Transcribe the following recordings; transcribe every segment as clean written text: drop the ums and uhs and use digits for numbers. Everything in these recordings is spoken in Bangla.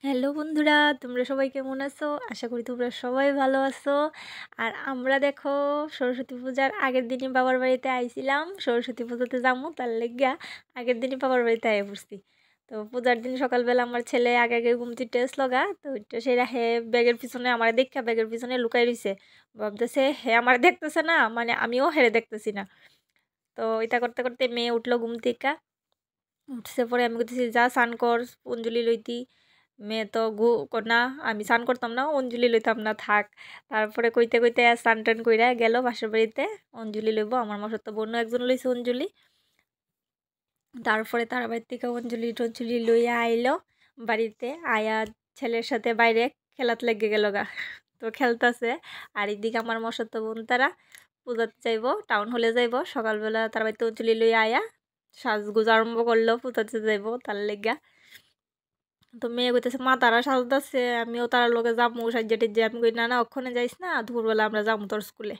হ্যালো বন্ধুরা, তোমরা সবাই কেমন আছো? আশা করি তোমরা সবাই ভালো আছো। আর আমরা দেখো সরস্বতী পূজার আগের দিনই বাবার বাড়িতে আইছিলাম। সরস্বতী পুজোতে যাবো তার লেগিয়া আগের দিনই বাবার বাড়িতে আই পড়ছি। তো পূজার দিন সকালবেলা আমার ছেলে আগে আগে ঘুম থেকে লগা তো ওইটা সেরা হে ব্যাগের পিছনে আমার দেখা ব্যাগের পিছনে লুকাই রইছে। ভাবতেছে হে আমার দেখতেছে না, মানে আমিও হেরে দেখতেছি না। তো এটা করতে করতে মেয়ে উঠলো ঘুম থেকে। উঠছে পরে আমি করতেছি যা স্নান কর, অঞ্জলি লইতি। মেয়ে তো না, আমি স্নান করতাম না, অঞ্জলি লইতাম না, থাক। তারপরে কইতে কইতে স্নান টান কইরা গেল বাসার বাড়িতে অঞ্জলি লইব। আমার মাসের তো বোনও একজন লইছে অঞ্জলি। তারপরে তার বাড়ি থেকে অঞ্জলি টঞ্জলি লইয়া আইলো বাড়িতে। আয়া ছেলের সাথে বাইরে খেলাত লেগে গেল গা। তো খেলতেছে। আর এদিকে আমার মশার তো বোন তারা পূজাতে যাইব, টাউন হলে যাইব। সকালবেলা তার বাড়িতে অঞ্জলি লইয়া আয়া সাজগুজ আরম্ভ করলো, পূজাতে যাইব তার লেগা। তো মেয়ে কইতেছে মা তারা সাজতেছে, আমিও তার লগে যাবো সাজ্জা টেজ্জা। আমি কই না না, ওখানে যাইস না, দুপুরবেলা আমরা যাবো তোর স্কুলে।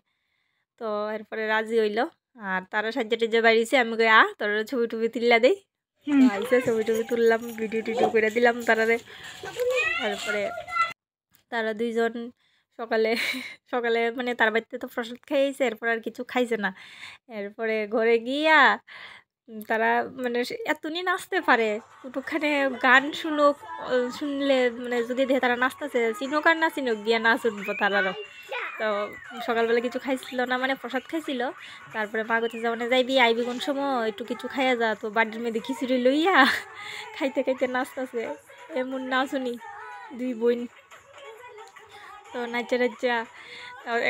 তো এরপরে রাজি হইলো। আর তারা সাজ্জা টেজ্জা বাড়িছে। আমি কই তোর ছবি টবি তুললা দেই। তো আইসে ছবি টবি তুললাম, ভিডিও টিডিও করে দিলাম তারারে। তারপরে তারা দুইজন সকালে সকালে মানে তার বাড়িতে তো প্রসাদ খাইয়েছে, এরপর আর কিছু খাইছে না। এরপরে ঘরে গিয়া তারা মানে এতনি নাচতে পারে, কতখানে গান শুনুক। শুনলে মানে যদি দেখে তারা নাচতেছে, চিনুক আর না চিনুক গিয়া নাচ উঠবো তারারও। তো সকালবেলা কিছু খাইছিল না, মানে প্রসাদ খাইছিল। তারপরে মা করতেছে মানে যাইবি আইবি কোন সময়, একটু কিছু খাইয়া যা। তো বাড়ির মেয়েদের খিচুড়ি লইয়া খাইতে খাইতে নাচতেছে। এমন নাচুনি দুই বোন। তো নাচা নাচা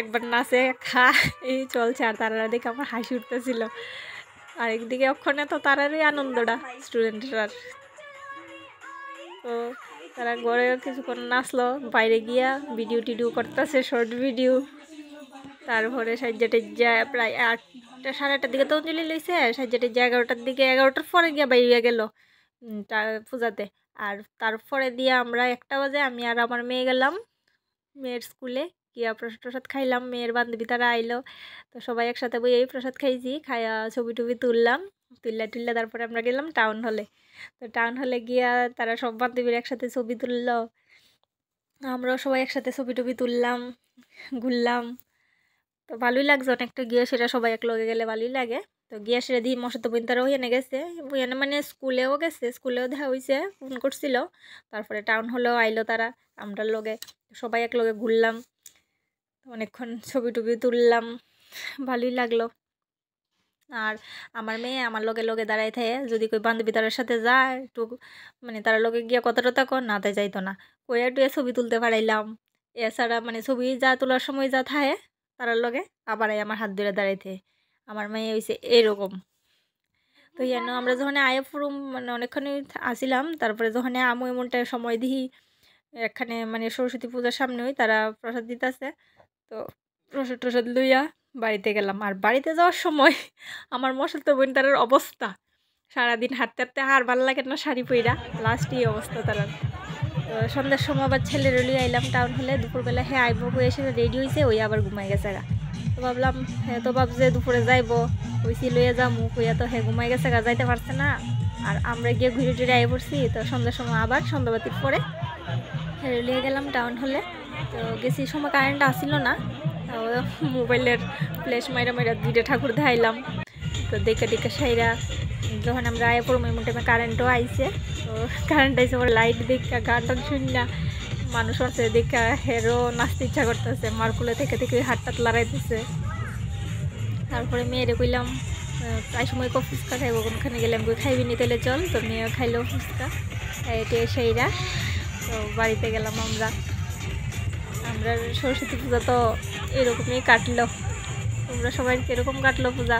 একবার নাচে খা এই চলছে। আর তারা দেখে আমার হাসি উঠতেছিল। আর একদিকে ওখানে তো তারারই আনন্দটা স্টুডেন্টরা। তো তারা ঘরে কিছুক্ষণ নাচলো, বাইরে গিয়া ভিডিও টিডিও করতেছে, শর্ট ভিডিও। তারপরে সাজ্জা টেজ্জা প্রায় 8টা সাড়ে 8টার দিকে তো অঞ্জলি লইছে। সাজ্জা টেজ্জা 11টার দিকে, 11টার পরে গিয়া বাইরে গেল পূজাতে। আর তারপরে দিয়ে আমরা 1টা বাজে আমি আর আমার মেয়ে গেলাম মেয়ের স্কুলে। গিয়া প্রসাদ টসাদ খাইলাম, মেয়ের বান্ধবী তারা আইলো। তো সবাই একসাথে বই এই প্রসাদ খাইছি, খাইয়া ছবি টবি তুললাম। তুললা তারপরে আমরা গেলাম টাউন হলে। তো টাউন হলে গিয়া তারা সব বান্ধবীর একসাথে ছবি তুললো। আমরাও সবাই একসাথে ছবি টবি তুললাম, ঘুরলাম। তো ভালোই লাগছে অনেকটা গিয়ে, সেটা সবাই এক লগে গেলে ভালোই লাগে। তো গিয়া সেটা দিয়ে মশা তো বোন তারাও ওইখানে গেছে, ওইখানে মানে স্কুলেও গেছে, স্কুলেও দেখা হয়েছে, ফোন করছিল। তারপরে টাউন হলেও আইলো তারা আমরা লগে, সবাই এক লগে ঘুরলাম, অনেকক্ষণ ছবি টবি তুললাম, ভালোই লাগলো। আর আমার মেয়ে আমার লগে লগে দাঁড়াই থাকে, যদি কই বান্ধবী তার সাথে যায় একটু মানে তার লগে গিয়া কথা টথা কর না, তাই যাইতো না। কই একটু ছবি তুলতে পারাইলাম। এছাড়া মানে ছবি যা তোলার সময় যা থাকে তার লগে আবার আমার হাত ধরে দাঁড়াইতে। আমার মেয়ে হয়েছে এরকম। তো যেন আমরা যখন আয়া ফুরুম মানে অনেকক্ষণ আসিলাম। তারপরে যখন আমু এমনটা সময় দিই এখানে মানে সরস্বতী পূজার সামনে হই তারা প্রসাদ দিতেছে। তো প্রসাদ টসাদ লইয়া বাড়িতে গেলাম। আর বাড়িতে যাওয়ার সময় আমার মশাতো বোন তার অবস্থা, সারাদিন হাঁটতে হাঁটতে আর ভালো লাগে না শাড়ি পইরা, লাস্ট এই অবস্থা তার। তো সন্ধ্যার সময় আবার ছেলের লিয়ে আইলাম টাউন হলে। দুপুরবেলা হ্যাঁ আইব হয়ে এসে রেডি হয়েছে, ওই আবার ঘুমাই গেছে গা। তো ভাবলাম হ্যাঁ তো ভাবছে দুপুরে যাইব, কইছি লইয়া যামু, কইয়া তো হ্যাঁ ঘুমাই গেছে গা, যাইতে পারছে না। আর আমরা গিয়ে ঘুরে টুরে আই পড়ছি। তো সন্ধ্যার সময় আবার সন্ধ্যাবাতির পরে হ্যাঁ লিয়ে গেলাম টাউন হলে। তো গেছি সময় কারেন্ট আসিল না, মোবাইলের ফ্ল্যাশ মাইরা মাইরা 2টা ঠাকুর দেখাইলাম। তো দেখে দেখে সাইরা যখন আমরা আয়া পড়বো এমন টাইমে কারেন্টও আইছে। তো কারেন্ট আইসে পরে লাইট দেখা গান টান শুনি না, মানুষ আছে দেখা হেরো নাচতে ইচ্ছা করতেছে, মারকুলে থেকে থেকে হাতটাত লড়াইতেছে। তারপরে মেয়েরে কইলাম প্রায় সময় কো ফুচকা খাইব, কোনখানে গেলাম কই খাইবি নি তাহলে চল। তো মেয়ে খাইলো ফুচকা, খাইতে সেইরা তো বাড়িতে গেলাম আমরা। সরস্বতী পূজা তো এরকমই কাটলো। তোমরা সবাই কীরকম কাটলো পূজা?